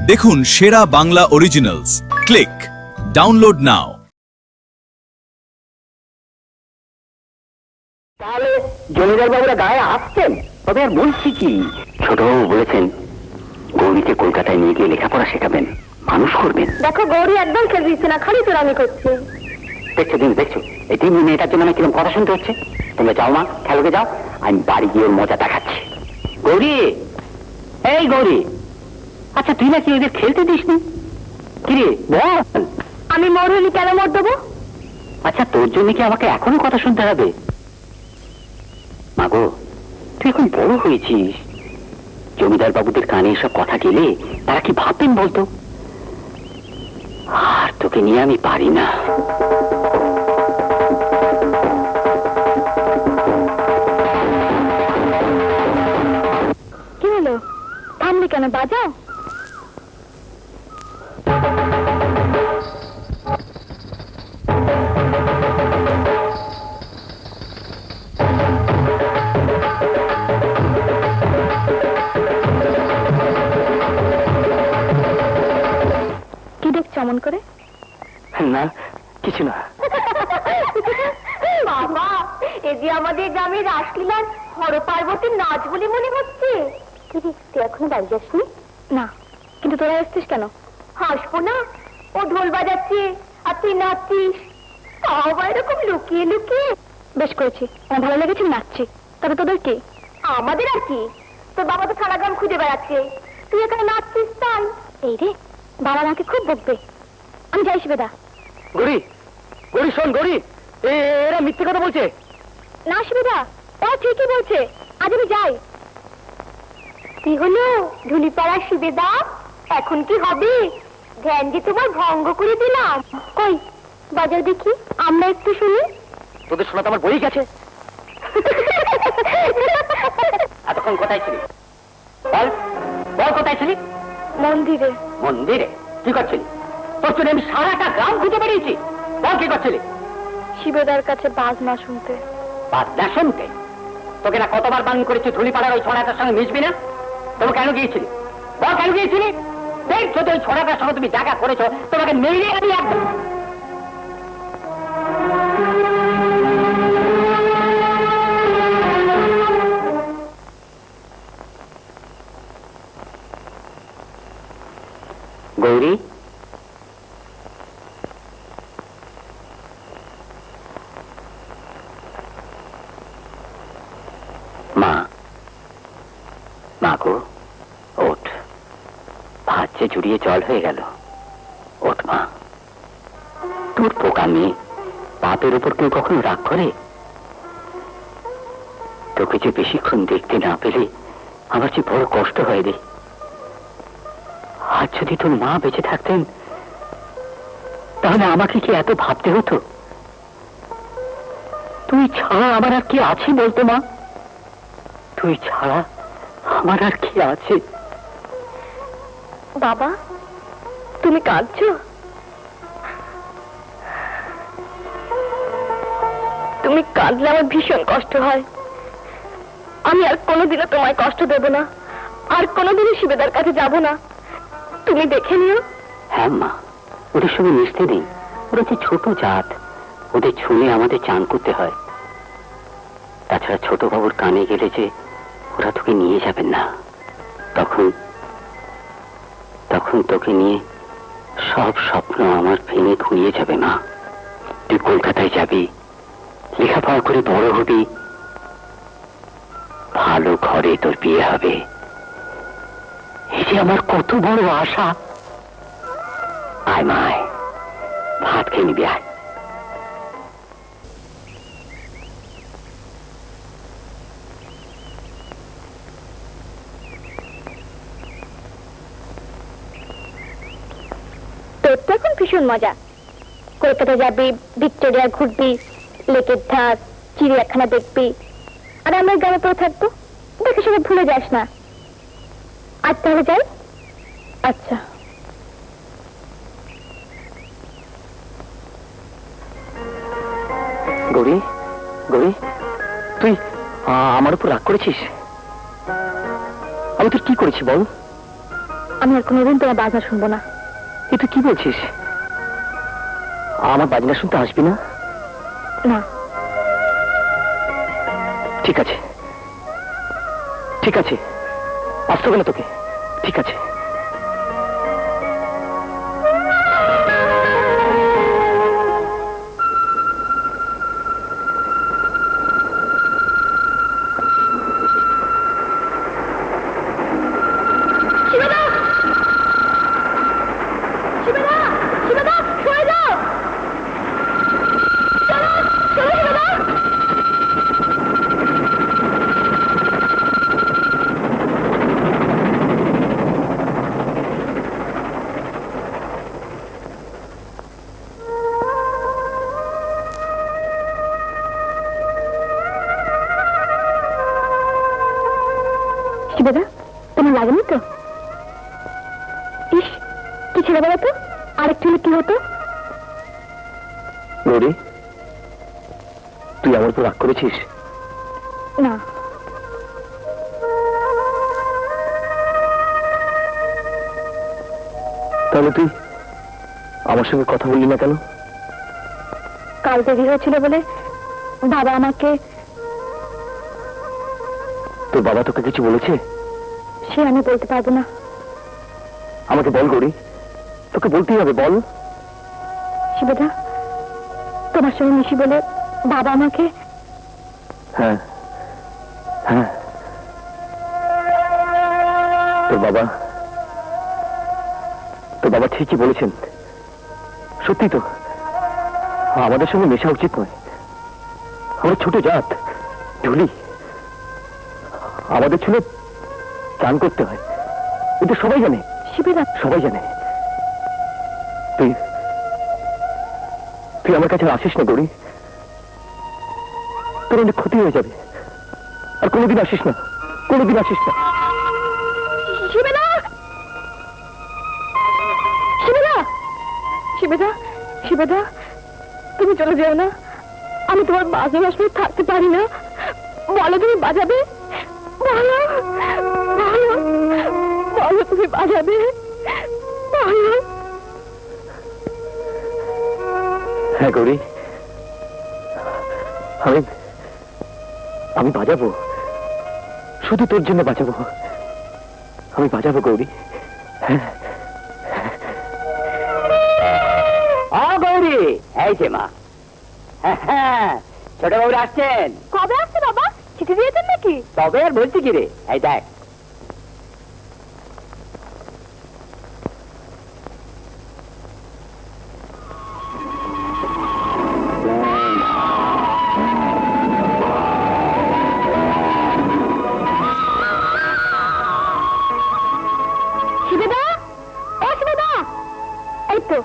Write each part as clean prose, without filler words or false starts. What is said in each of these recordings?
দেখুন সেরা Bangla originals. Click download নাও। তাহলে জমিদার বাবুরা গায়ে আসছেন, তবে আর বলছি কি, ছোটবাবু বলেছেন গৌরীকে কলকাতায় নিয়ে গিয়ে লেখাপড়া শেখাবেন, মানুষ করবেন। দেখো গৌরী একদম খেতে দিচ্ছে না, খালি তোরামি করছে। দেখছো দিন, দেখছো এই 3 মেয়েটার জন্য আমি কিরকম কথা শুনতে হচ্ছে। তোমরা যাও মা, খেলোকে যাও, আমি বাড়ি গিয়ে ওর মজা দেখাচ্ছি। গৌরী, এই গৌরী, আচ্ছা তুই নাকি ওদের খেলতে দিসনি? কিরে বল। আমি মোর হলি কেন মোর দেবো? আচ্ছা তোর জন্য কি আমাকে এখনো কথা শুনতে হবে? মাগো, তুই এখন বড় হয়েছিস, জমিদার বাবুদের কানে এসব কথা গেলে তারা কি ভাববেন বলতো? আর তোকে নিয়ে আমি পারি না। কি হলো, থামলি কেন? বাজাও। কি দেখছো অমন করে? না কিছু না। বাবা, এ যে আমাদের গ্রামের রাসলীলার হর পার্বতীর নাচ বলে মনে হচ্ছে। কি রে, তুই এখনো বাড়ি যাসনি? না, কিন্তু তোরা এসছিস কেন? হাসবো না, ও ঢোল বাজাচ্ছে আর তুই নাচছিস, তাও আবার এরকম লুকিয়ে লুকিয়ে। বেশ করেছি, আমার ভালো লেগেছে, নাচছি। তবে তোদের কি? আমাদের আর কি, তোর বাবা তো সারা গ্রাম খুঁজে বেড়াচ্ছে, তুই এখানে নাচছিস তাই। এই রে, বাবা আমাকে খুব বকবে। আমি যাই শিবেদা। গৌরী, গৌরী শোন, গৌরী এরা মিথ্যে কথা বলছে। না শিবেদা, ও ঠিকই বলছে, আজ আমি যাই। কি হলো ঢুলিপাড়া শিবেদা, এখন কি হবে? ধ্যান যে তোমার ভঙ্গ করে দিলাম। কই বাজার দেখি, আমরা একটু শুনি। তোদের শোনা তো আমার বই গেছে। এতক্ষণ কোথায় ছিলি? বল বল, কোথায় ছিলি? মন্দিরে। মন্দিরে? কি করছিলি? তোর জন্য আমি সারাটা গ্রাম খুঁজে বেরিয়েছি। বল কি করছিলি? শিবেদার কাছে বাজনা শুনতে। বাজনা শুনতে? তোকে না কতবার বারণ করেছি ধুলিপাড়ার ওই ছড়াটার সঙ্গে মিশবি না? তুমি কেন গিয়েছিলি? বল কেন গিয়েছিলি? দেখছো তো ওই ছড়াটার সঙ্গে তুমি জায়গা করেছো, তোমাকে মেরে আমি একদম। গৌরী, মা, মাগো ওঠ, ভাত যে জুড়িয়ে জল হয়ে গেল। ওঠ মা, তোর পোকা মেয়ে, বাপের উপর কেউ কখনো রাগ করে? তোকে যে বেশিক্ষণ দেখতে না পেলে আমার যে বড় কষ্ট হয় রে। আজ যদি তোর মা বেঁচে থাকতেন তাহলে আমাকে কি এত ভাবতে হতো? তুই ছাড়া আমার আর কি আছে বলতো মা? তুই ছাড়া আমার আর কি আছে? বাবা, তুমি কাঁদছো? তুমি কাঁদলে আমার ভীষণ কষ্ট হয়। আমি আর কোনোদিনও তোমায় কষ্ট দেব না, আর কোনোদিনও শিবেদার কাছে যাব না। তুমি দেখে নিও। হ্যাঁ মা, ওদের সঙ্গে মিশতে নেই, ওরা যে ছোট জাত, ওদের ছুঁয়ে আমাদের চান করতে হয়। তাছাড়া ছোট বাবুর কানে গেলে যে ওরা তোকে নিয়ে যাবেন না, তখন তখন তোকে নিয়ে সব স্বপ্ন আমার ভেঙে ঘুরিয়ে যাবে মা। তুই কলকাতায় যাবি, লেখাপড়া করে বড় হবি, ভালো ঘরে তোর বিয়ে হবে, এই যে আমার কত বড় আশা। আয় মায়, ভাত খেয়ে নিবি, আয়। তোর তো এখন ভীষণ মজা। কলকাতা যাবি, ভিক্টোরিয়া ঘুরবি, লেকের ধার, চিড়িয়াখানা দেখবি, আর আমরা গ্রামে পড়ে থাকবো। দেখে সবাই ভুলে যাস না। আজ তাহলে যাই। আচ্ছা। গৌরী, গৌরী, তুই আমার উপর রাগ করেছিস? আমি তোর কি করেছি বল? আমি আর কোনোদিন তোমার বাজনা শুনবো না। এটা কি বলছিস? আমার বাজনা শুনতে আসবি না? না। ঠিক আছে, ঠিক আছে, আসতে হবে না তোকে। ঠিক আছে। শিবেদা! শিবেদা! শিবেদা, সরে যাও! চলো, চলো শিবেদা! শিবেদা, তোমার লাগেনি তো? ইস, কি ছেড়ে বেড়াতো? আরেকটু হলে কি হতো? গৌরী, তুই আমার উপর রাগ করেছিস? না। তাহলে তুই আমার সঙ্গে কথা বললি না কেন? কাল দেরি হয়েছিল বলে বাবা আমাকে... তোর বাবা তোকে কিছু বলেছে? সে আমি বলতে পারবো না। আমাকে বল গৌরী, তোকে বলতেই হবে, বল। শিবেদা, তোমার সঙ্গে মিশি বলে বাবা আমাকে... হ্যাঁ, হ্যাঁ, তোর বাবা ঠিকই বলেছেন। সত্যি তো, আমাদের সঙ্গে মেশা উচিত নয়। আমরা ছোট জাত, ঢুলি, আমাদের ছিল চান করতে হয়। কিন্তু সবাই জানে, শিবেদা, সবাই জানে। তুই তুই আমার কাছে আসিস না গৌরী, তোর অনেক ক্ষতি হয়ে যাবে। আর কোনোদিন আসিস না, কোনোদিন আসিস না। শিবেদা! শিবেদা! শিবেদা! শিবেদা, তুমি চলে যেও না। আমি তোমার বাজনা আসলে থাকতে পারি না। বলো, তুমি বাজাবে? বলো, বলো, বলো, তুমি বাজাবে? বলো। হ্যাঁ গৌরী, আমি বাজাবো, শুধু তোর জন্য বাজাবো। আমি বাজাবো গৌরী। গৌরী, এই যে মা। ছোট বাবুরা আসছেন। কবে আসছে বাবা? চিঠি দিয়েছেন নাকি? তবে আর বলছি কি রে, এই দেখ। শিবেদা! ও শিবেদা! এই তো,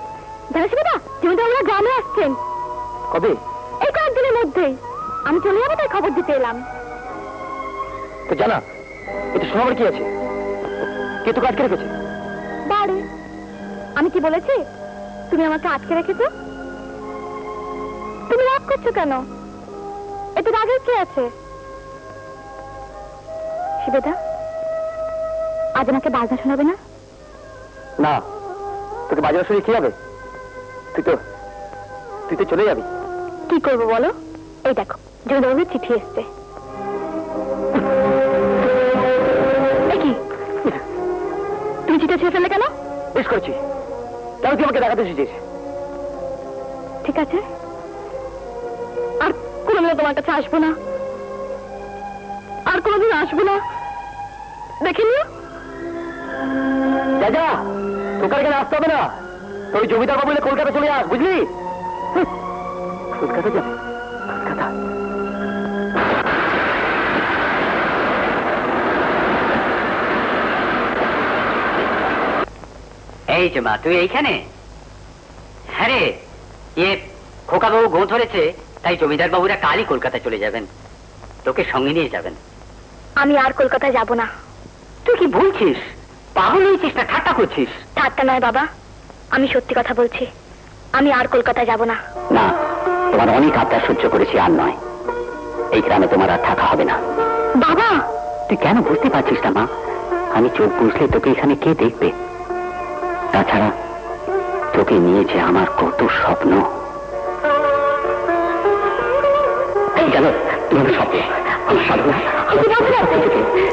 জানো শিবেদা, জমিদাররা গ্রামে আসছেন। কবে? এই কয়েকদিনের মধ্যেই। আমি চলে যাবো তাই খবর দিতে এলাম। তো জানা, এটা শোনাবার কি আছে? কে তোকে আটকে রেখেছে? বাড়ি। আমি কি বলেছি তুমি আমাকে আটকে রেখেছো? তুমি রাগ করছো কেন? এতে রাগের কি আছে? শিবেদা, আজ আমাকে বাজনা শোনাবে না? না, তোকে বাজার শুনে কি হবে? তুই তো চলে যাবি। কি করবো বলো? এই দেখো, জমিদারের চিঠি এসছে। কি তুমি চিঠি ছেড়ে ফেললে কেন? বেশ করেছি, তাহলে তুই আমাকে দেখাতে এসেছিস। ঠিক আছে, আর কোনোদিনও তোমার কাছে আসবো না, আর কোনোদিন আসবো না। দেখে নিও। যা, তোকে এখানে আসতে হবে না। তুই জমিদার বাবু বলে কলকাতা চলে আস, বুঝলি? কলকাতা যাবে, কলকাতা। এই যে মা, তুই এইখানে? হ্যাঁ রে, খোকা বাবু গো ধরেছে, তাই জমিদার বাবুরা কালই কলকাতা চলে যাবেন, তোকে সঙ্গে নিয়ে যাবেন। আমি আর কলকাতায় যাব না। তুই কি বলছিস? পাগল হয়েছিস না ঠাট্টা করছিস? ঠাট্টা নয় বাবা, আমি সত্যি কথা বলছি। আমি আর কলকাতায় যাব না। না, তোমার অনেক আবদার সহ্য করেছি, আর নয়। এই গ্রামে তোমার আর থাকা হবে না। বাবা, তুই কেন বুঝতে পারছিস না মা? আমি চোখ বুঝলে তোকে এখানে কে দেখবে? তাছাড়া তোকে নিয়ে যে আমার কত স্বপ্ন। গেল তোমাদের স্বপ্ন আমার সাধনা।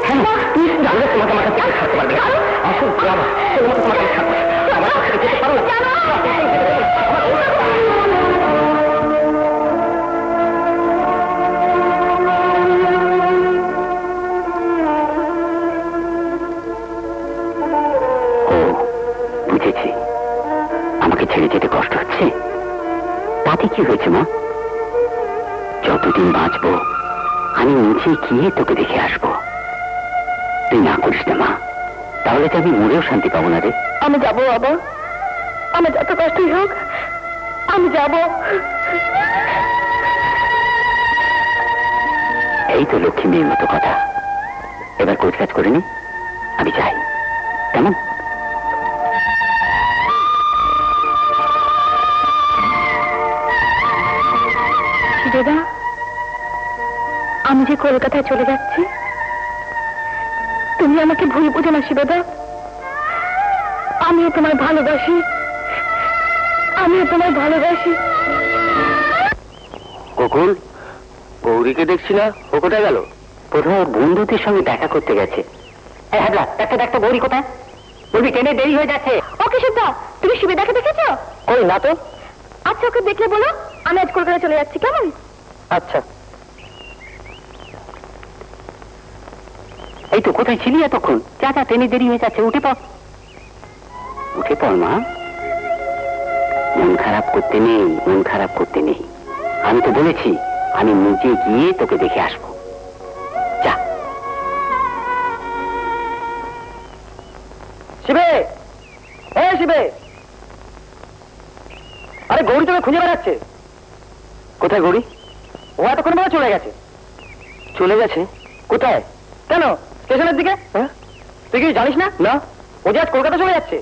হ্যাঁ, তুমি জানলে তোমাকে আমার কাছে থাকতে পারবে না। আসুন, তোমাকে থাকবো আমার কাছে যেতে পারো না। বুঝেছি, আমাকে ছেড়ে যেতে কষ্ট হচ্ছে। তাতে কি হয়েছে মা? যতদিন বাঁচবো আমি নিজে গিয়ে তোকে দেখে আসবো। তুই না করিস না মা, তাহলে তো আমি মরেও শান্তি পাবো না রে। আমি যাবো বাবা, আমার যত কষ্টই হোক আমি যাব। এই তো লক্ষ্মী মেয়ের মতো কথা। এবার কোচ কাজ করে নি, আমি যাই। কেমন? দাদা, আমি যে কলকাতায় চলে যাচ্ছি, তুমি আমাকে ভুল বুঝো না শিবেদা। আমিও তোমায় ভালোবাসি, আমিও তোমায় ভালোবাসি। গোকুল, গৌরীকে দেখছি না, ও কোথায় গেল? বোধহয় বন্ধুদের সঙ্গে দেখা করতে গেছে। দেখতো গৌরী কোথায়? বলবি ট্রেনে দেরি হয়ে যাচ্ছে। ও কিশোরদা, তুমি শিবেদাকে দেখেছো? কই না তো। আচ্ছা, ওকে দেখলে বলো আমি আজ কলকাতা চলে যাচ্ছি, কেমন? আচ্ছা। এই তো, কোথায় ছিলি এতক্ষণ? যা যা, ট্রেনে দেরি হয়ে যাচ্ছে, উঠে পড়। উঠে পড় মা। মন খারাপ করতে নেই, মন খারাপ করতে নেই। আমি তো বলেছি আমি নিজে গিয়ে তোকে দেখে আসবো। যা। শিবে, শিবে, আরে গৌরী তোকে খুঁজে বেড়াচ্ছে। কোথায় গৌরী? ও এতক্ষণ মনে চলে গেছে। চলে গেছে? কোথায়? কেন, স্টেশনের দিকে। তুই কি জানিস না? না। ও যে আজ কলকাতা চলে যাচ্ছে।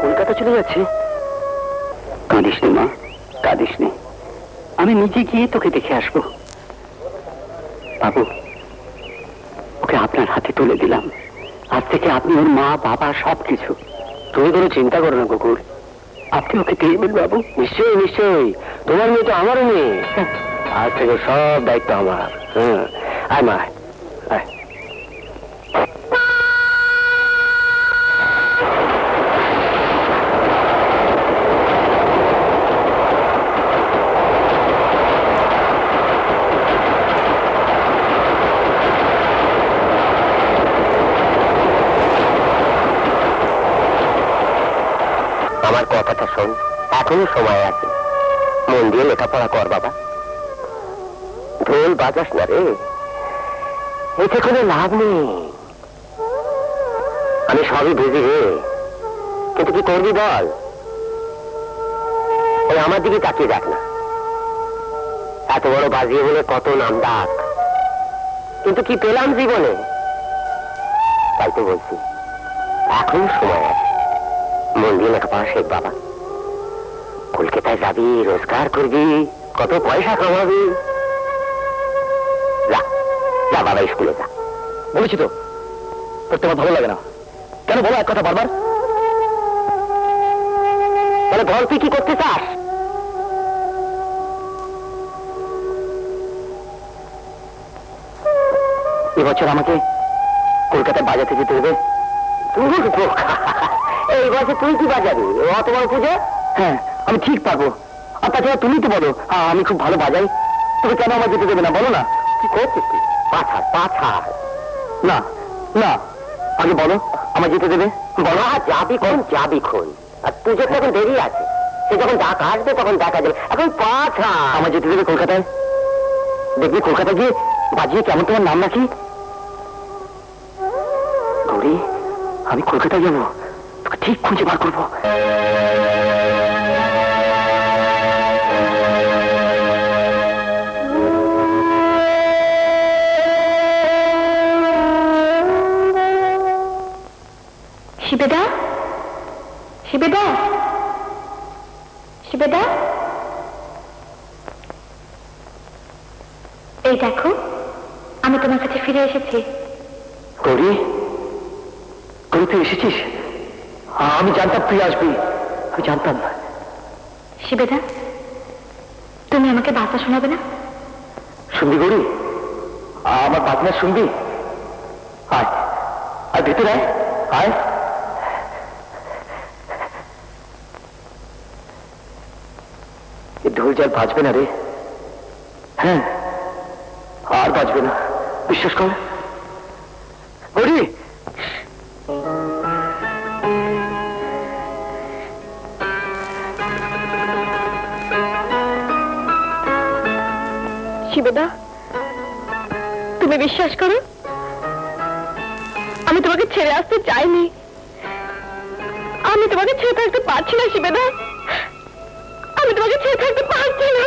কলকাতা চলে যাচ্ছে? কাঁদিস নে মা, কাঁদিস নে। আমি নিজে গিয়ে তোকে দেখে আসবো। বাবু, ওকে আপনার হাতে তুলে দিলাম। আজ থেকে আপনি ওর মা, বাবা, সবকিছু। তুমি কোনো চিন্তা করো না গোকুল, আপনি ওকে দেখবেন বাবু। নিশ্চয়ই নিশ্চয়ই, তোমার মেয়ে তো আমারও মেয়ে। আজ থেকে সব দায়িত্ব আমার। হ্যাঁ, আয় মা, আয়। আমার কথাটা শোন, এখনো সময় আছে। মন দিয়ে লেখাপড়া কর বাবা। ঢোল বাজাস না রে, এতে কোনো লাভ নেই। আমি সবই বুঝি রে, কিন্তু কি করবি বল? ওই আমার দিকে তাকিয়ে দেখ না। এত বড় বাজিয়ে বলে কত নাম ডাক, কিন্তু কি পেলাম জীবনে? তাই তো বলছি, এখনো সময় আছে। মন দিয়ে লেখাপড়া শেখ বাবা। কলকাতায় যাবি, রোজগার করবি, কত পয়সা কামাবি। যা যা বাবা, স্কুলে যা। বলেছি তো, তোর তোমার ভালো লাগে না কেন? বলো এক কথা বারবার। তাহলে বল, তুই কি করতে চাস? এবছর আমাকে কলকাতায় বাজাতে যেতে হবে। এই বছর তুই কি বাজাবি? অত বড় পুজো? হ্যাঁ, আমি ঠিক পারবো। আর তাছাড়া তুমি তো বলো আমি খুব ভালো বাজাই। তুমি কেন আমার যেতে দেবে না বলো না? কি করছিস তুই? পাছাড়। না না, আগে বলো, আমার যেতে দেবে? বলো। যাবি খুন। আর পুজোর তখন দেরি আছে, সে যখন ডাক আসবে তখন দেখা যাবে। এখন পাছাড়। আমার যেতে দেবে কলকাতায়? দেখবি কলকাতা গিয়ে বাজিয়ে কেমন তোমার নাম রাখি। গৌরী, আমি কলকাতায় যাবো, তোকে ঠিক খুঁজে বার করবো। শিবেদা, শিবেদা, শিবেদা, এই দেখো আমি তোমার কাছে ফিরে এসেছি। গৌরী, গৌরী তুই এসেছিস? আমি জানতাম তুই আসবি, আমি জানতাম। শিবেদা, তুমি আমাকে বার্তা শোনাবে না? শুনবি গৌরী? আমার বাজনা শুনবি? আয় আয় ভেতরে আয়, আয়। ঢোল জাল বাজবে না রে। হ্যাঁ, আর বাজবে না, বিশ্বাস কর গৌরী। শিবেদা, তুমি বিশ্বাস করো, আমি তোমাকে ছেড়ে আসতে চাইনি। আমি তোমাকে ছেড়ে থাকতে পারছি না শিবেদা, আমি তোমাকে ছেড়ে থাকতে পারছি না।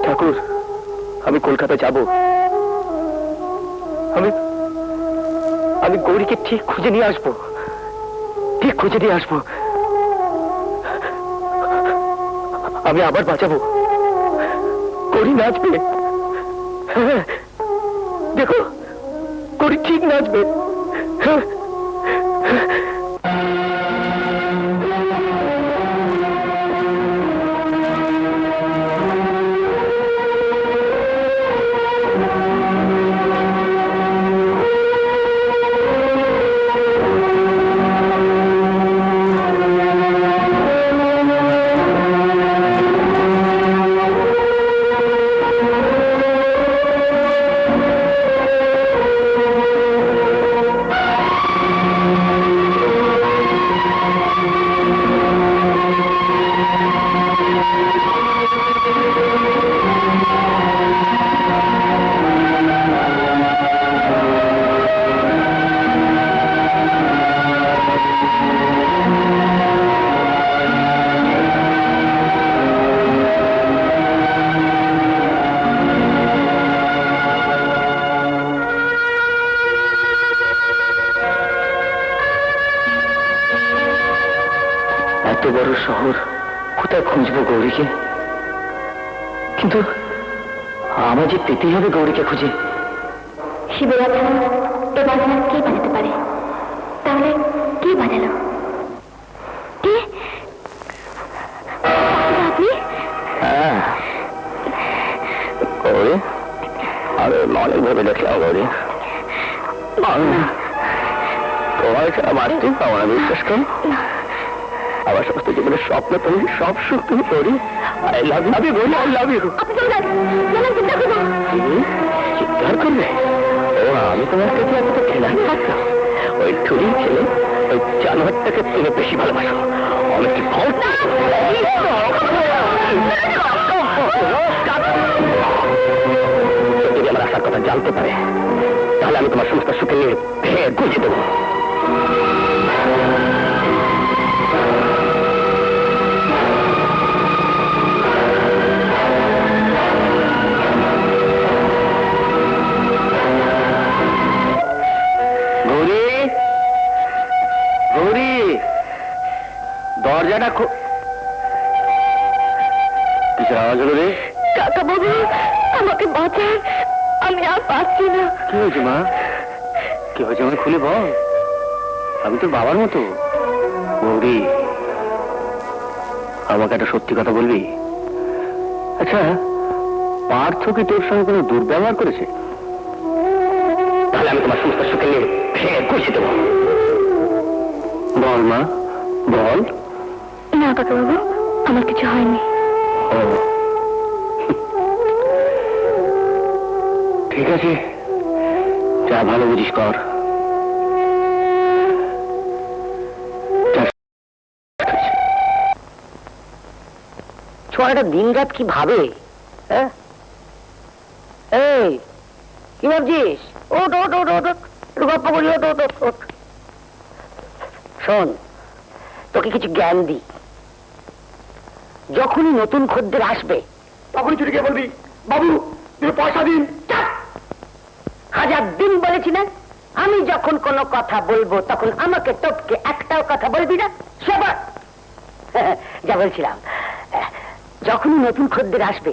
ঠাকুর, আমি কলকাতায় যাব। আমি গৌরীকে ঠিক খুঁজে নিয়ে আসবো, ঠিক খুঁজে নিয়ে আসবো। আমি আবার বাঁচাবো, গৌরী নাচবে। হ্যাঁ, দেখো গৌরী ঠিক নাচবে। হ্যাঁ। এত বড় শহর, কোথায় খুঁজবো গৌরীকে? কিন্তু আমার যে পেতেই হবে গৌরীকে খুঁজে। শিবেদা ছাড়া এ বাজনা কে বাজাতে পারে? তাহলে কে বাজালো? কে? আপনি? হ্যাঁ গৌরী, আমি অনেক ভেবে দেখলাম গৌরী, তোমার ছাড়া বাঁচতেই পাবো না, বিশ্বাস করো। আমার সমস্ত জীবনের স্বপ্ন তুমি, সব সুখ তুমি করি। I love you Gauri, I love you. চিৎকার করবে? ও, আমি তোমার কাছে আমি তো খেলা থাকতাম। ওই ঠুরির ছেলে, ওই জানোয়ারটাকে তুমি বেশি ভালোবাসো। অনেক যদি আমার আসার কথা জানতে পারে, তাহলে আমি তোমার সমস্ত সুখে নিয়ে ভেঙে গুঁজে দেবো। দরজাটা কিসের আওয়াজ হলো রে? কাকা বাবু, আমাকে বাঁচান, আমি আর পাচ্ছি না। কি হয়েছে মা? কি হয়েছে আমাকে খুলে বল, আমি তোর বাবার মতো। গৌরী, আমাকে একটা সত্যি কথা বলবি? আচ্ছা, পার্থ কি তোর সঙ্গে কোনো দুর্ব্যবহার করেছে? তাহলে আমি তোমার সমস্ত সুখে নিয়ে ভেঙে গুছিয়ে দেবো। বল মা, বল। না কাকা বাবু, আমার কিছু হয়নি। ও, ঠিক আছে, যা ভালো বুঝিস কর। ছোয়াটা দিন রাত কি ভাবে? হ্যাঁ, এই কি ভাবছিস? ওট ওট ওট ওট, একটু গপ্প করি। ওট ওট ওট ওট। শোন, তোকে কিছু জ্ঞান দিই। যখনই নতুন খদ্দের আসবে, তখনই তুই কে বলবি, বাবু তুমি পয়সা দিন। 1000 দিন বলেছি না, আমি যখন কোনো কথা বলবো তখন আমাকে টপকে একটাও কথা বলবি না, সবার। যা বলছিলাম, যখনই নতুন খদ্দের আসবে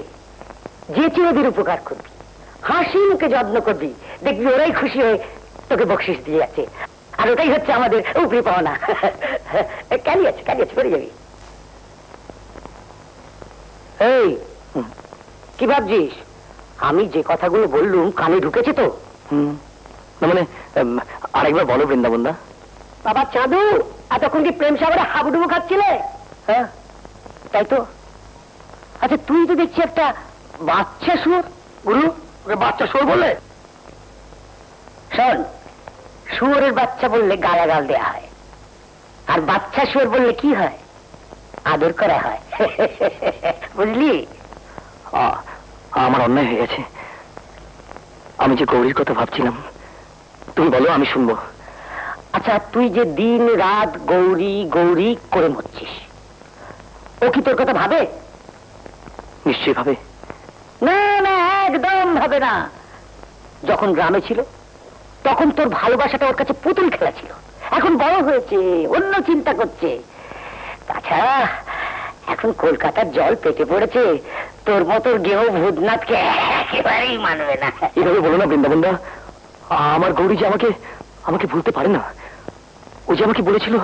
যেচে ওদের উপকার করবি, হাসি মুখে যত্ন করবি, দেখবি ওরাই খুশি হয়ে তোকে বকশিস দিয়ে যাচ্ছে। আর ওটাই হচ্ছে আমাদের উপরি পাওনা। কেন আছে করে যাবি। এই, কি ভাবছিস? আমি যে কথাগুলো বললুম কানে ঢুকেছে তো? মানে আরেকবার বলো বৃন্দাবন দা। বাবা চাঁদু, এতক্ষণ কি প্রেম সাগরে হাবুডুবু খাচ্ছিলে? হ্যাঁ, তাই তো। আচ্ছা, তুই তো দেখছি একটা বাচ্চা সুর। গুরু, ওকে বাচ্চা সুর বললে? শোন, শুয়োরের বাচ্চা বললে গালাগাল দেয়া হয়, আর বাচ্চা শুয়োর বললে কি হয়? আদর করা হয়। বুঝলি? আমার অন্যায় হয়ে গেছে। আমি যে গৌরীর কথা ভাবছিলাম, তুমি বলো, আমি শুনবো। আচ্ছা, তুই যে দিন রাত গৌরী গৌরী করে মরছিস, ও কি তোর কথা ভাবে? নিশ্চয়ই ভাবে। না না, একদম ভাবে না। যখন গ্রামে ছিল তখন তোর ভালোবাসাটা ওর কাছে পুতুল খেলা ছিল। এখন বড় হয়েছে, অন্য চিন্তা করছে। তাছাড়া এখন কলকাতার জল পেটে পড়েছে, তোর মতো গেহ ভূতনাথকে একেবারেই মানবে না। এভাবে বলো না বৃন্দাবন দা। আমার গৌরী যে আমাকে ভুলতে পারে না। ও যে আমাকে বলেছিল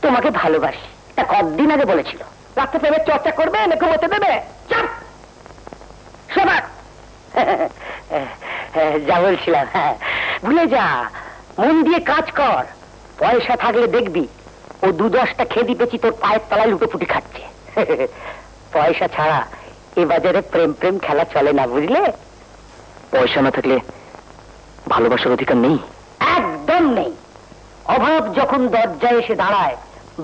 তোমাকে ভালোবাসি, তা কতদিন আগে বলেছিল? রাস্তা প্রেমের চর্চা করবে না ঘুমোতে দেবে? চাপ সবার। যা বলছিলাম, হ্যাঁ, ভুলে যা, মন দিয়ে কাজ কর। পয়সা থাকলে দেখবি ও 2-10টা খেদি পেঁচি তোর পায়ের তলায় লুটোপুটি খাচ্ছে। পয়সা ছাড়া এ বাজারে প্রেম প্রেম খেলা চলে না, বুঝলে? পয়সা না থাকলে ভালোবাসার অধিকার নেই? একদম নেই। অভাব যখন দরজায় এসে দাঁড়ায়,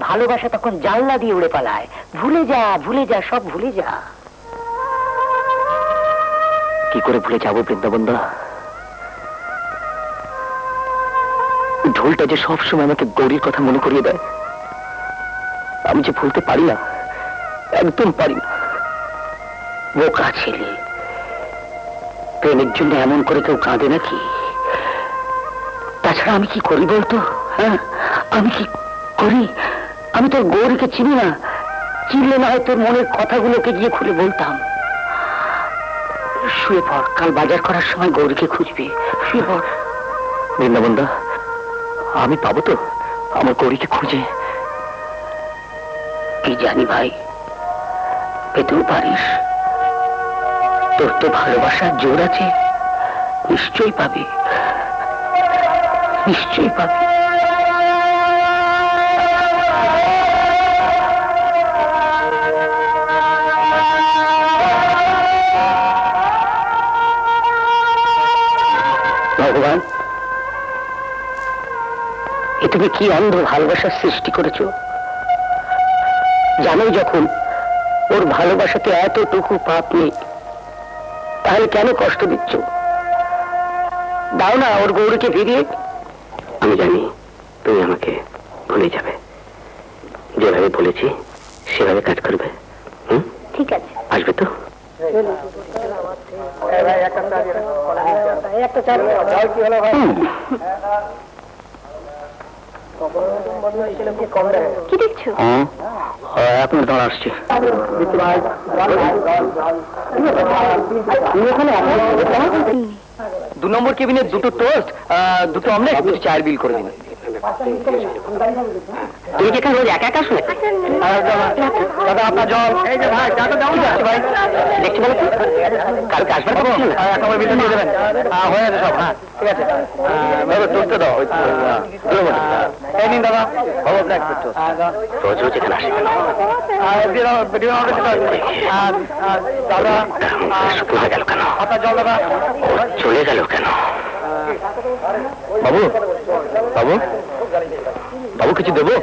ভালোবাসা তখন জানলা দিয়ে উড়ে পালায়। ভুলে যা, ভুলে যা, সব ভুলে যা। কি করে ভুলে যাবো বৃন্দাবন দা? ঢোলটা যে সবসময় আমাকে গৌরীর কথা মনে করিয়ে দেয়। আমি যে ভুলতে পারি না, একদম পারি না। বোকা ছেলে, প্রেমের জন্য এমন করে কেউ কাঁদে নাকি? তাছাড়া আমি কি করি বলতো? হ্যাঁ, আমি কি করি? আমি তোর গৌরীকে চিনি না। চিনলে না হয় তোর মনের কথাগুলোকে গিয়ে খুলে বলতাম। শুয়ে পড়, কাল বাজার করার সময় গৌরীকে খুঁজবি। শুয়ে পড়। বৃন্দাবন দা, আমি পাবো তো আমার গৌরীকে খুঁজে? কি জানি ভাই, পেতেও পারিস। তোর তো ভালোবাসার জোর আছে, নিশ্চয়ই পাবি, নিশ্চয়ই পাবি। ভগবান, এ তুমি কি অন্ধ ভালোবাসার সৃষ্টি করেছো? জানো যখন ওর ভালোবাসাতে এতটুকু পাপ নেই, তাহলে কেন কষ্ট দিচ্ছ? দাও না ওর গৌরীকে ফিরিয়ে। আমি জানি তুমি আমাকে ভুলে যাবে, যেভাবে বলেছি সেভাবে কাজ করবে। ঠিক আছে। আসবে তো? কি দেখছো? আপনার দাঁড়া আসছে। দু নম্বর কেবিনে দুটো টোস্ট, দুটো অমলেট, দুটো চায়ের বিল করে দিন। তুমি যেখানে রোজ একা একা শুনে দাদা আপনার জল। এই যে ভাই, চাটা দাও না ভাই। দেখছি বলো তো, কালকে আসবার কথা ছিল। একেবারে বিল দিয়ে দেবেন। হয়ে গেছে সব। হ্যাঁ, ঠিক আছে। টোস্টে দাও। এই নিন দাদা। রোজ রোজ এখানে আসে কেন? দাদা চলে গেল কেন? আপনার জল দাদা। চলে গেল কেন? বাবু, বাবু, বাবু কিছু দেবো?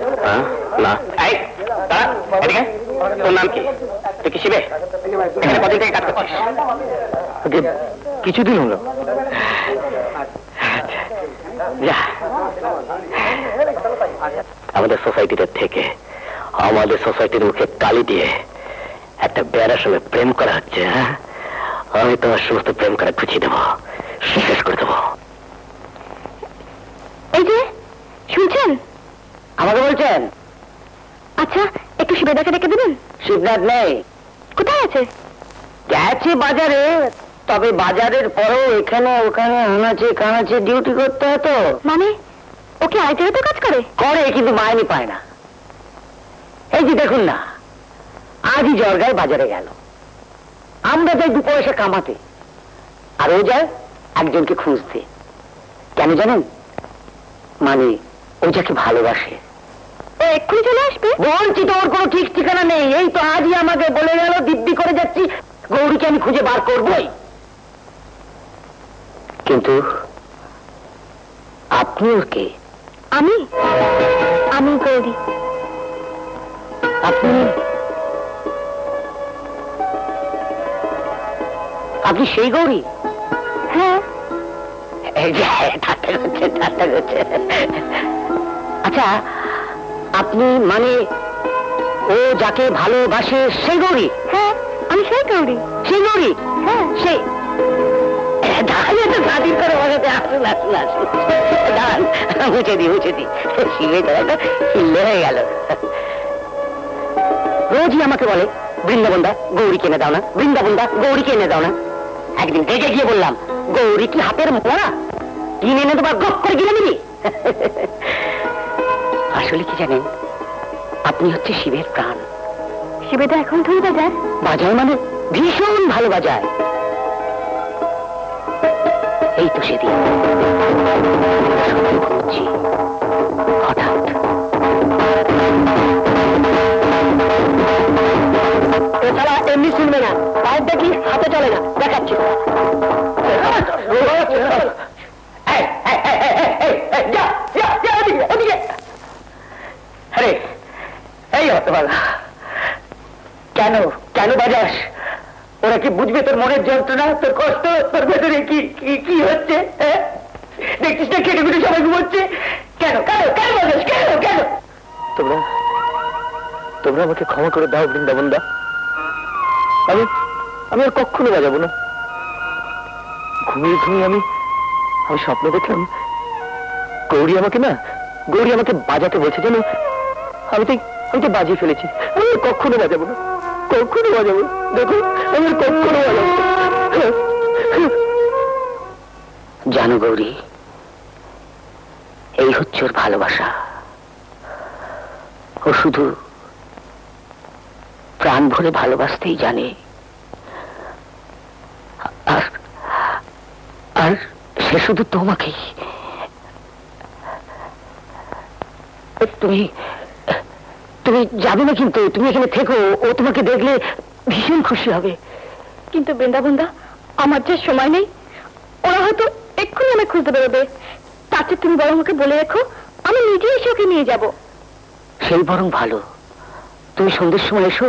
না। এই দাঁড়া, এদিকে। তোর নাম কি? তুই কি শিবে? এখানে কদিন থেকে কাজ করছিস? কিছুদিন হলো। যা, আমাদের সোসাইটিতে থেকে আমাদের সোসাইটির মুখে কালি দিয়ে একটা বেড়ার সঙ্গে প্রেম করা হচ্ছে। হ্যাঁ, আমি তোমার সমস্ত প্রেম করা গুছিয়ে দেবো, শেষ করে দেবো। আমাকে বলছেন? আচ্ছা, একটু শিবেদাকে ডেকে দেবেন? শিবনাথ নেই, কোথায় আছে? গেছে বাজারে। তবে বাজারের পরেও এখানে ওখানে আনাচে কানাচে ডিউটি করতে হয় তো। মানে ওকে আয় জায়গাতে কাজ করে? করে, কিন্তু মাইনে পায় না। এই যে দেখুন না, আজই জর্গায় বাজারে গেল। আমরা যাই 2 পয়সা কামাতে, আর ও যায় একজনকে খুঁজতে। কেন জানেন? মানে ও যাকে ভালোবাসে। ও এক্ষুনি চলে আসবে? বলছি তো, ওর কোনো ঠিক ঠিকানা নেই। এই তো আজই আমাকে বলে গেল, দিব্যি করে যাচ্ছি গৌরীকে আমি খুঁজে বার করবই। কিন্তু আপনি ওর কে? আমি আমি গৌরী। আপনি আপনি সেই গৌরী? হ্যাঁ। এই যে, ঠাট্টা করছে, ঠাট্টা করছে। আচ্ছা, আপনি মানে ও যাকে ভালোবাসে সেই গৌরী? হ্যাঁ, আমি সেই গৌরী। সেই গৌরী? হ্যাঁ। সেই দাঁড়িয়ে তো স্বাধীন করে বসাতে। আসুন আসুন আসুন, দাঁড়ান, মুছে দিই। শিবে দাঁড়াটা হিল্লে হয়ে গেল। রোজই আমাকে বলে, বৃন্দাবনদা গৌরী কিনে দাও না, বৃন্দাবনদা গৌরী কিনে দাও না। একদিন রেগে গিয়ে বললাম, গৌরী কি হাতের মোড়া, কিনে এনে তোমার গপ করে কিনে দিবি? আসলে কি জানেন, আপনি হচ্ছে শিবের প্রাণ। শিবেদা এখন ধুই বাজার? বাজায় মানে ভীষণ ভালো বাজায়। এই তো সেদিন ঘুমোচ্ছি, হঠাৎ এছাড়া এমনি শুনবে না, পায়ের দেখি হাতে চলে না, দেখাচ্ছি। আরে এই হতভাগা, কেন কেন বাজাস? ওরা কি বুঝবে তোর মনের যন্ত্রণা, তোর কষ্ট, তোর ভেতরে কি কি হচ্ছে? দেখছিস না কেটে কুটে সবাই ঘুমোচ্ছে। কেন কেন কেন বাজাস? কেন কেন? তোমরা তোমরা আমাকে ক্ষমা করে দাও বৃন্দাবনদা। আমি আর কখনো বাজাবো না। ঘুমিয়ে ঘুমিয়ে আমি স্বপ্ন দেখলাম গৌরী আমাকে বাজাতে বলছে। যেন আমি তো বাজিয়ে ফেলেছি। আমি আর কখনো বাজাবো না, কখনো বাজাবো। দেখো, আমি আর কখনো বাজাবো। জানো গৌরী, এই হচ্ছে ওর ভালোবাসা। ও শুধু প্রাণ ভরে ভালোবাসতেই জানে। আর সে শুধু তোমাকেই। তুমি যাবে না কিন্তু, তুমি এখানে থেকো। ও তোমাকে দেখলে ভীষণ খুশি হবে। কিন্তু বৃন্দাবনদা, আমার যে সময় নেই। ওরা হয়তো এক্ষুনি আমায় খুঁজতে বেরোবে। তার চেয়ে তুমি বরং ওকে বলে রেখো, আমি নিজে এসে ওকে নিয়ে যাব। সেই বরং ভালো। তুমি সন্ধ্যের সময় এসো,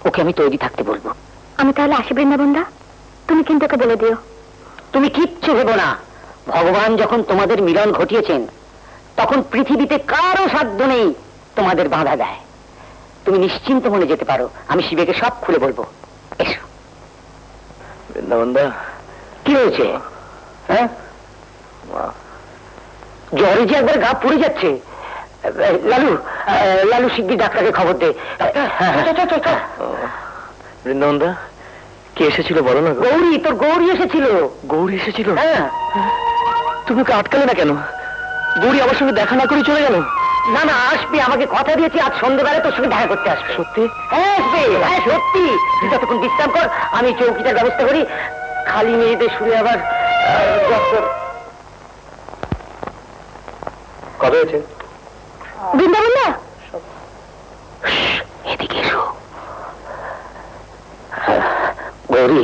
ওকে আমি তৈরি থাকতে বলবো। আমি তাহলে আসি বৃন্দাবনদা, তুমি কিন্তু ওকে বলে দিও। তুমি কিচ্ছু ভেবো না। ভগবান যখন তোমাদের মিলন ঘটিয়েছেন, তখন পৃথিবীতে কারো সাধ্য নেই তোমাদের বাধা দেয়। তুমি নিশ্চিন্ত মনে যেতে পারো, আমি শিবেকে সব খুলে বলবো। এসো। বৃন্দাবনদা, কি হয়েছে? হ্যাঁ, জ্বরে যে একবার গা পুড়ে যাচ্ছে। লালু শিগগির ডাক্তারকে খবর দে। বৃন্দাবনদা, কে এসেছিল বলো না? গৌরী, তোর গৌরী এসেছিল। গৌরী এসেছিল? হ্যাঁ। তুমি ওকে আটকালে না কেন? গৌরী আমার সঙ্গে দেখা না করে চলে গেল। না না, আসবে, আমাকে কথা দিয়েছি আজ সন্ধ্যেবেলায় তোর সঙ্গে দেখা করতে আসবে। সত্যি? হ্যাঁ আসবে, হ্যাঁ সত্যি। তুই ততক্ষণ বিশ্রাম কর, আমি চৌকিটার ব্যবস্থা করি। খালি মেয়েদের শুনে আবার কবে হয়েছে? বৃন্দাবনদা, এদিকে এসো। গৌরী,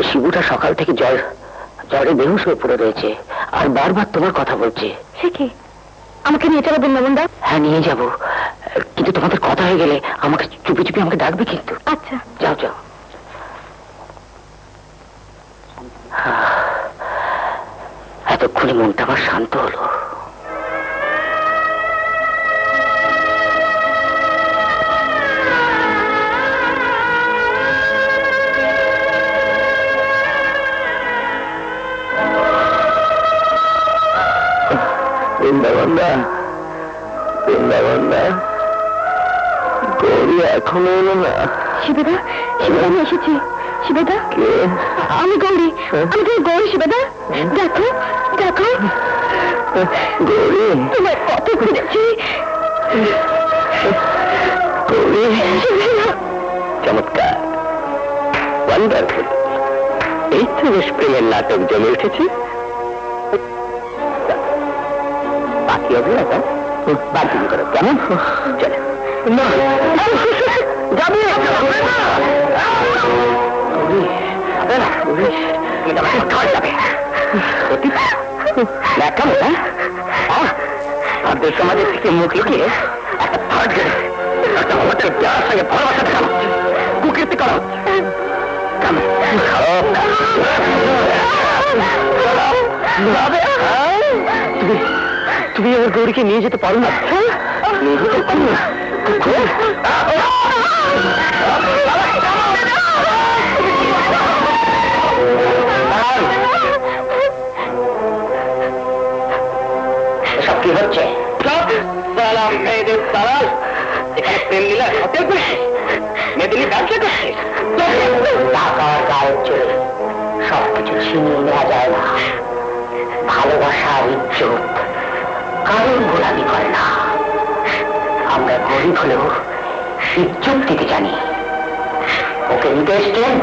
শিবুটা সকাল থেকে জ্বরে বেহুশ হয়ে পড়ে রয়েছে, আর বারবার তোমার কথা বলছে। সে কি? আমাকে নিয়ে চলো বৃন্দাবনদা। হ্যাঁ, নিয়ে যাব, কিন্তু তোমাদের কথা হয়ে গেলে আমাকে চুপি চুপি আমাকে ডাকবে কিন্তু। আচ্ছা। যাও যাও। এতক্ষণে মনটা আমার শান্ত হলো। বৃন্দাবনদা, বৃন্দাবনদা, গৌরী এখনো এলো না। শিবেদা, শিবেদা আমি এসেছি। শিবেদা, কে? আমি গৌরী, আমি তো গৌরী। শিবেদা দেখো, দেখো গৌরী, তোমায় কত খুঁজেছি। গৌরী, চমৎকার, ওয়ান্ডারফুল। এই তো বেশ প্রেমের নাটক জমে উঠেছে। বাকি অভিনেতা বাকি করো, কেমন? চলে না যাবে ভারতীয় সমাজের থেকে মুখ লুকিয়ে একটা থার্ড গেলে একটা হোটেল দেওয়ার সঙ্গে ভালোবাসা দেখানো হচ্ছে, কুকীর্তি করা হচ্ছে। তুমি আমার গৌরীকে নিয়ে যেতে পারো না? নিয়ে যেতে পারো না? এসব কি হচ্ছে? মেয়েদের দালাল এখানে প্রেম লীলা হোটেল করছে, মেদিনী ব্যবসা করছে। টাকার গায়ে চলে সবকিছু ছিনিয়ে নেওয়া যায় না। ভালোবাসার ইজ্জত কারণ গোলামি করে না। আমরা গরিব হলেও ইজ্জত দিতে জানি। ওকে নিতে এসছেন,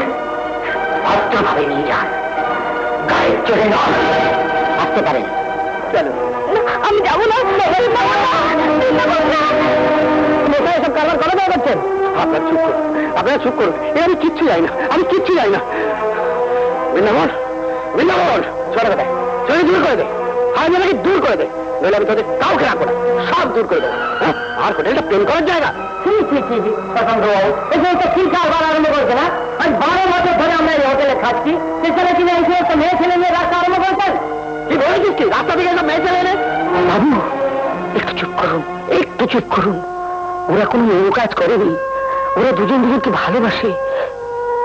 ভদ্রভাবে নিয়ে যান, গায়ের চড়ে নয়। আসতে পারেন। চলো। আমি যাবো না। এসব কালার কথা দেওয়া করছেন? আপনারা চুপ করুন, আপনারা চুপ করুন। আমি কিচ্ছু যাই না, আমি কিচ্ছু যাই না। বৃন্দাবন, বৃন্দাবন, চলে কথা চলে দূর করে দে। আজ আমাকে দূর করে দে, নইলে আমি তোদের কাউকে রাখবো না, সব দূর করে দেবো। আর হোটেলটা প্রেম করার জায়গা? আরম্ভ করছে না? আজ 12 বছর ধরে আমরা এই হোটেলে খাচ্ছি, সেখানে কিনে এসে একটা মেয়ে ছেলে নিয়ে রাস্তা আরম্ভ করছেন। কি বলেছিস কি? রাস্তা থেকে একটা মেয়ে ছেলে এনে? বাবু একটু চুপ করুন, একটু চুপ করুন। ওরা কোনো মেয়ে কাজ করেনি, ওরা দুজন দুজনকে ভালোবাসে।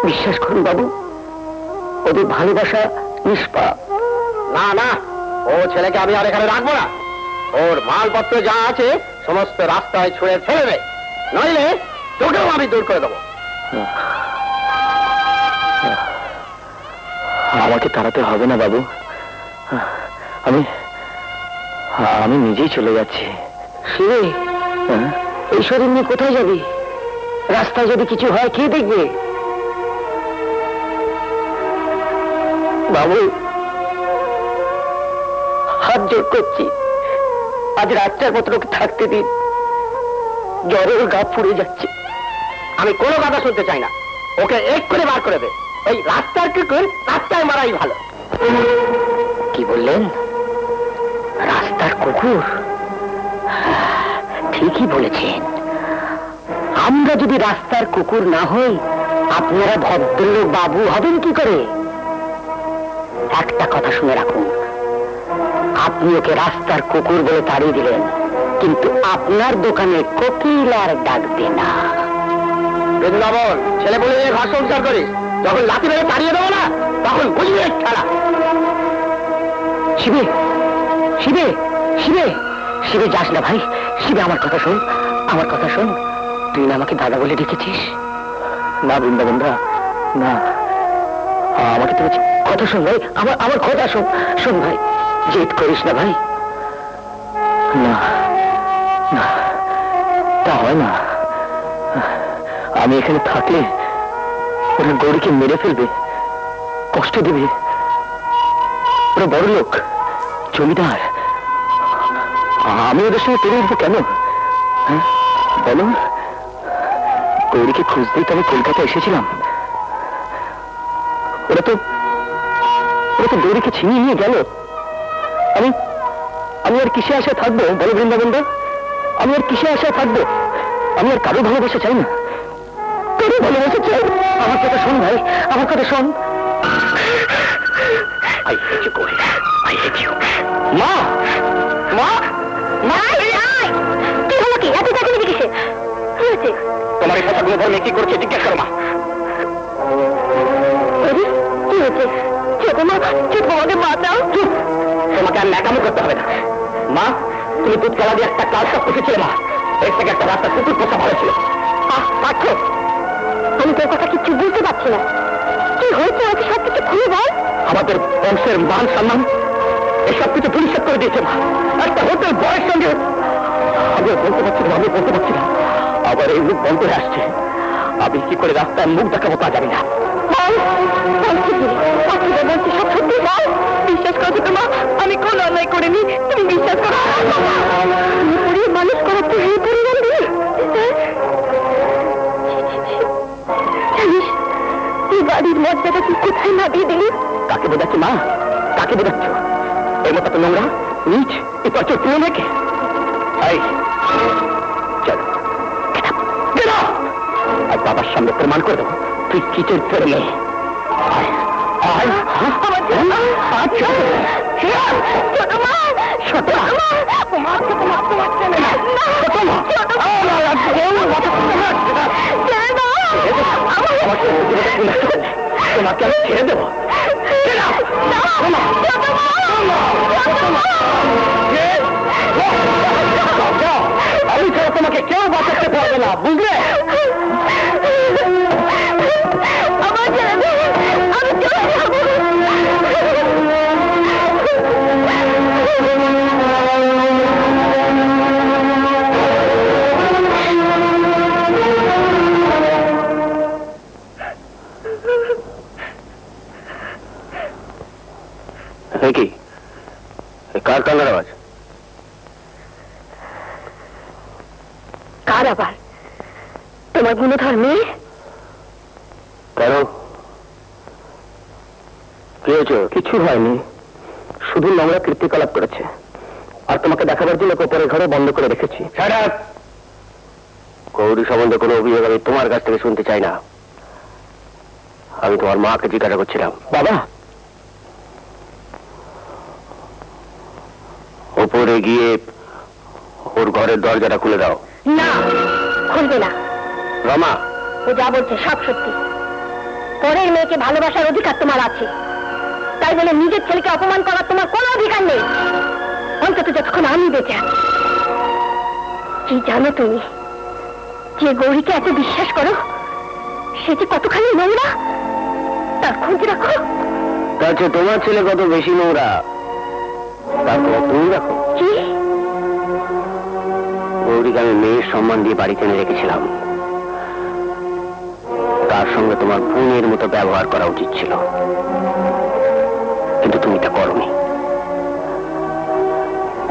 বিশ্বাস করুন বাবু, ওদের ভালোবাসা নিষ্পাপ। না না, ও ছেলেকে আমি আর এখানে রাখবো না। ওর মালপত্র যা আছে সমস্ত রাস্তায় ছুঁড়ে ফেলে দেয়, নইলে তোকেও আমি দূর করে দেবো। আমাকে তাড়াতে হবে না বাবু, আমি আমি নিজেই চলে যাচ্ছি। শিবে, এই শরীর নিয়ে কোথায় যাবি? রাস্তায় যদি কিছু হয় কে দেখবে? বাবু হাত জোর করছি, আজ রাতটার মতো ওকে থাকতে দিন। জ্বরের গা পুড়ে যাচ্ছে। আমি কোনো কথা শুনতে চাই না, ওকে এক করে বার করে দে। ওই রাস্তার কুকুর রাস্তায় মারাই ভালো। কি বললেন? রাস্তার কুকুর? ঠিকই বলেছেন। আমরা যদি রাস্তার কুকুর না হই, আপনারা ভদ্রলোক বাবু হবেন কি করে? একটা কথা শুনে রাখুন, আপনি ওকে রাস্তার কুকুর বলে তাড়িয়ে দিলেন, কিন্তু আপনার দোকানে কোকিল আর ডাকবে না। বৃন্দাবন, ছেলে বলে ঘর সংসার করিস, যখন লাঠি মেরে তাড়িয়ে দেবো না তখন বুঝবে খেলা। শিবে, শিবে, শিবে, শিবে যাস না ভাই। শিবে আমার কথা শোন, আমার কথা শোন। তুই না আমাকে দাদা বলে ডেকেছিস? না বৃন্দাবন্ধা, না, আমাকে তো কথা শোন ভাই, আমার কথা শোন। শোন ভাই, জেদ করিস না ভাই। না না, তা হয় না। আমি এখানে থাকলে ওরা গৌরীকে মেরে ফেলবে, কষ্ট দেবে। ওরা বড় লোক, জমিদার। আমি ওদের সঙ্গে পেরে উঠবো কেন? হ্যাঁ বলো। গৌরীকে খুঁজতেই তো আমি কলকাতা এসেছিলাম। ওরা তো গৌরীকে ছিনিয়ে নিয়ে গেল। আমি আর কিসে আশায় থাকবো বলো বৃন্দাবন্ধা? আমি আর কিসে আশায় থাকবো? আমি আর কারো ভালোবাসা চাই না, কারো ভালোবাসা চাই। আমার কথা শোন ভাই, আমার কথা শোন। মা, মা, মা, কি হলো? কি এত চাকরি কিসে? কি হয়েছে? তোমার এই কথাগুলো ধর্মে কি করছে জিজ্ঞেস করো মা। কি হয়েছে? ছোট মা, ছোট আমাকে বাঁচাও। তোমাকে আর ন্যাকামো করতে হবে না। মা, তুমি দুধ খেলা দিয়ে একটা কাল সব পুষেছিলে মা, এর থেকে একটা রাস্তা কুকুর পোষা ভালো ছিল। পার্থ, আমি তোর কথা কিচ্ছু বুঝতে পারছি না। কি হয়েছে ওকে সব কিছু খুলে বল। আমাদের বংশের মান সম্মান এসব কিছু পরিষ্কার করে দিয়েছে মা। একটা হোটেল বয়ের সঙ্গে আমি বলতে পারছি না, আমি বলতে পারছি না। আবার এই মুখ বন্ধ হয়ে আসছে। আমি কি করে রাস্তায় মুখ দেখাবো তা জানি না। বলছি সব সত্যি বল। বিশ্বাস করছো তো মা, আমি কোন অন্যায় করিনি, তুমি বিশ্বাস করো। মানুষ করার তো এই পরিমাণ দিয়ে জানিস, এই বাড়ির মর্যাদা তুই কোথায় নামিয়ে দিলি? কাকে বোঝাচ্ছ মা, কাকে বোঝাচ্ছ? এর মতো তো নোংরা নিচ এই পচর তুলে নাকি? চল আর বাবার সামনে প্রমাণ করে দেবো তুই কি চরিত্রের মেয়ে। তোমাকে আমি ছেড়ে দেবো। আমি ছাড়া তোমাকে কেউ বাঁচাতে পারবে না, বুঝলে? আমার ছেড়ে দে, আমি চলে যাবো। কি কার কান্নার আওয়াজ? কার আবার? তোমার গুণধর মেয়ে। কেন, কি হয়েছে? কিছু হয়নি, শুধু নোংরা কীর্তিকলাপ করেছে। আর তোমাকে দেখাবার জন্য কোপরের ঘরে বন্ধ করে রেখেছি। গৌরী সম্বন্ধে কোনো অভিযোগ আমি তোমার কাছ থেকে শুনতে চাই না। আমি তোমার মাকে জিজ্ঞাসা করছিলাম। বাবা, ওপরে গিয়ে ওর ঘরের দরজাটা খুলে দাও। না, খুলবে না। রমা, ও যা বলছে সব সত্যি। পরের মেয়েকে ভালোবাসার অধিকার তোমার আছে, তাই বলে নিজের ছেলেকে অপমান করার তোমার কোনো অধিকার নেই, অন্তত যতক্ষণ আমি বেঁচে আছি। কি জানো তুমি, যে গৌরীকে এত বিশ্বাস করো সে যে কতখানি নোংরা তার খোঁজ রাখো। তাছে তোমার ছেলে কত বেশি নোংরা তারপর তুমি রাখো। কি? গৌরীকে আমি মেয়ের সম্মান দিয়ে বাড়িতে এনে রেখেছিলাম। তার সঙ্গে তোমার বোনের মতো ব্যবহার করা উচিত ছিল, কিন্তু তুমি তা করোনি।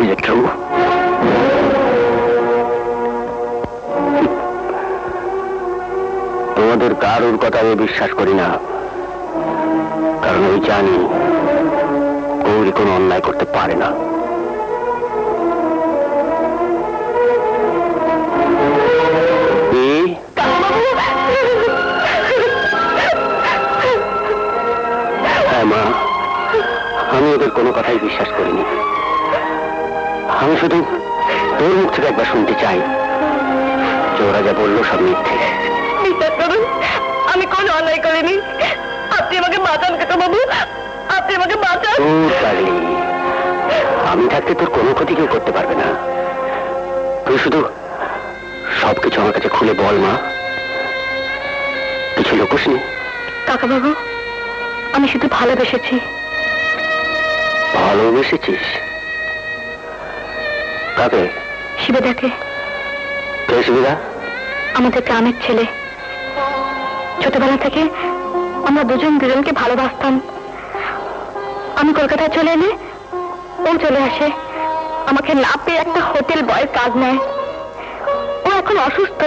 Is it true? তোমাদের কারোর কথা আমি বিশ্বাস করি না, কারণ আমি জানি গৌরী কোনো অন্যায় করতে পারে না। হ্যাঁ মা, আমি ওদের কোনো কথাই বিশ্বাস করিনি। আমি শুধু তোর মুখ থেকে একবার শুনতে চাই যে ওরা যা বললো সব মিথ্যে। বিশ্বাস করুন, আমি কোনো অন্যায় করিনি। আপনি আমাকে বাঁচান কাকা বাবু, আপনি আমাকে বাঁচান। আমি থাকতে তোর কোনো ক্ষতি কেউ করতে পারবে না। তুই শুধু সবকিছু আমার কাছে খুলে বল মা, কিছু লোকস নি। কাকা বাবু, আমি শুধু ভালোবেসেছি। ভালোবেসেছিস? কাকে? শিবেদাকে। কে শিবেদা? আমাদের গ্রামের ছেলে। ছোটবেলা থেকে আমরা দুজন দুজনকে ভালোবাসতাম। আমি কলকাতায় চলে এলে ও চলে আসে, আমাকে না পেয়ে একটা হোটেল বয়ের কাজ নেয়। ও এখন অসুস্থ,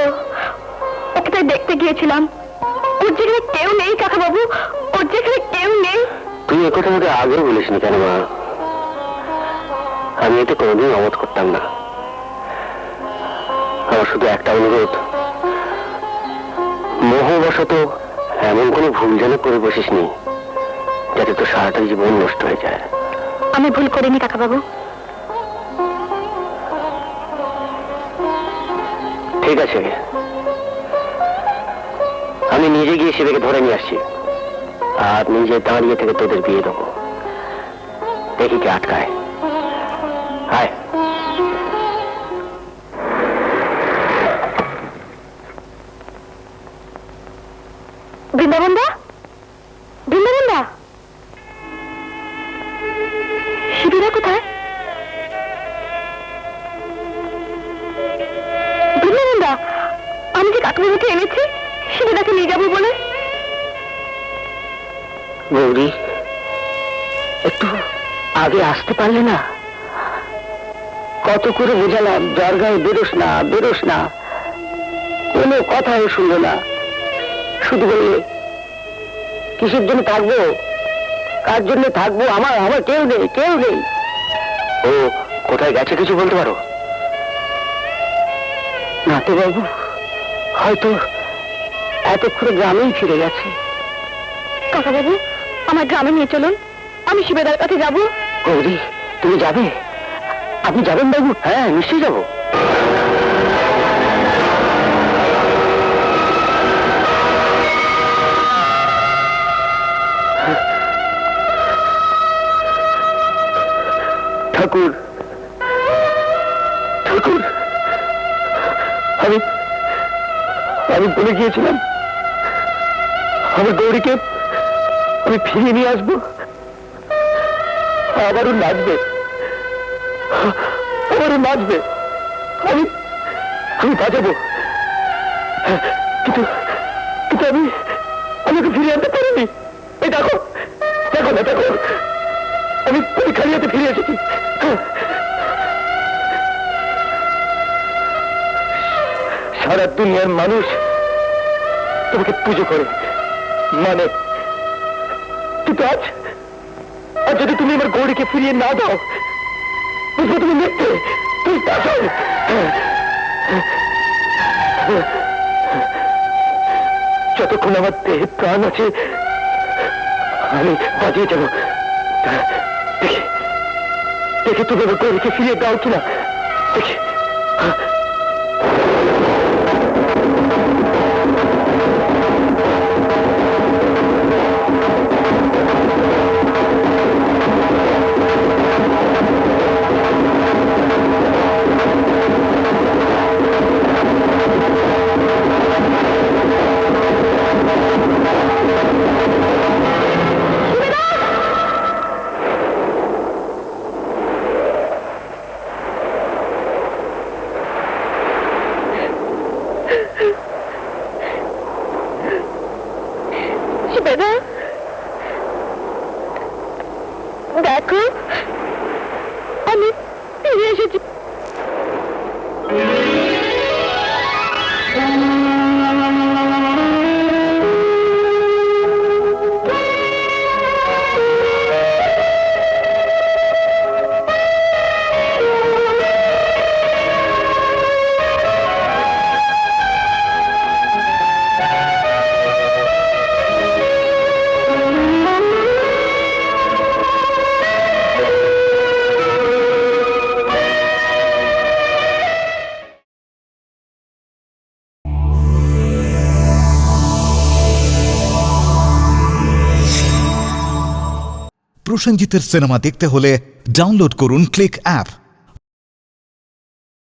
ওকে তাই দেখতে গিয়েছিলাম। ওর যেখানে কেউ নেই কাকা বাবু, ওর যেখানে কেউ নেই। তুই একথা আমাকে আগেও বলিসনি কেন মা? আমি এতে কোনোদিন অমত করতাম না। আমার শুধু একটা অনুরোধ, মোহবশত এমন কোনো ভুল যেন করে বসিসনি যাতে তোর সারাটা জীবন নষ্ট হয়ে যায়। আমি ভুল করিনি কাকা বাবু। ঠিক আছে, আমি নিজে গিয়ে শিবেকে ধরে নিয়ে আসছি আর নিজে দাঁড়িয়ে থেকে তোদের বিয়ে দেবো। দেখি কে আটকায়। হায়। বৃন্দাবন দা, বৃন্দাবন দা, শিবিরা কোথায়? বৃন্দাবন দা, আমি যে কাকুমাকে এনেছি শিবিরাকে নিয়ে যাবো বলে। গৌরী, একটু আগে আসতে পারলে না? কত করে বোঝালাম দরগায় বেরোস না, বেরোস না, কোনো কথাও শুনলো না। শুধু বললে কিসের জন্য থাকবো, কার জন্য থাকবো, আমার আমার কেউ নেই, কেউ নেই। ও কোথায় গেছে কিছু বলতে পারো? না তো বাবু, হয়তো এতক্ষণে গ্রামেই ফিরে গেছে। কাকা বাবু, আমার গ্রামে নিয়ে চলুন, আমি শিবেদার কাছে যাবো। গৌরী, তুমি যাবে? আপনি যাবেন বাবু? হ্যাঁ, নিশ্চয়ই যাবো। ঠাকুর, ঠাকুর, আমি আমি বলে গিয়েছিলাম আমার গৌরীকে আমি ফিরিয়ে নিয়ে আসবো, আবারও নাচবে, আবারও নাচবে, আমি আমি বাজাবো। কিন্তু কিন্তু আমি ওকে ফিরিয়ে আনতে পারিনি। এই দেখো, দেখো না, দেখো, আমি খালি হাতে ফিরে এসেছি। সারা দুনিয়ার মানুষ তোমাকে পুজো করে, মানে, কিন্তু আজ আর যদি তুমি আমার গৌরীকে ফিরিয়ে না দাও, বুঝবো তুমি মিথ্যে, তুমি পাগল। যতক্ষণ আমার দেহে প্রাণ আছে আমি বাজিয়ে যাবো। দেখে দেখে তুমি আমার গৌরীকে ফিরিয়ে দাও কিনা দেখে। শিবেদা, দেখো আমি ফিরে এসেছি। প্রসেনজিতের সিনেমা দেখতে হলে ডাউনলোড করুন ক্লিক অ্যাপ।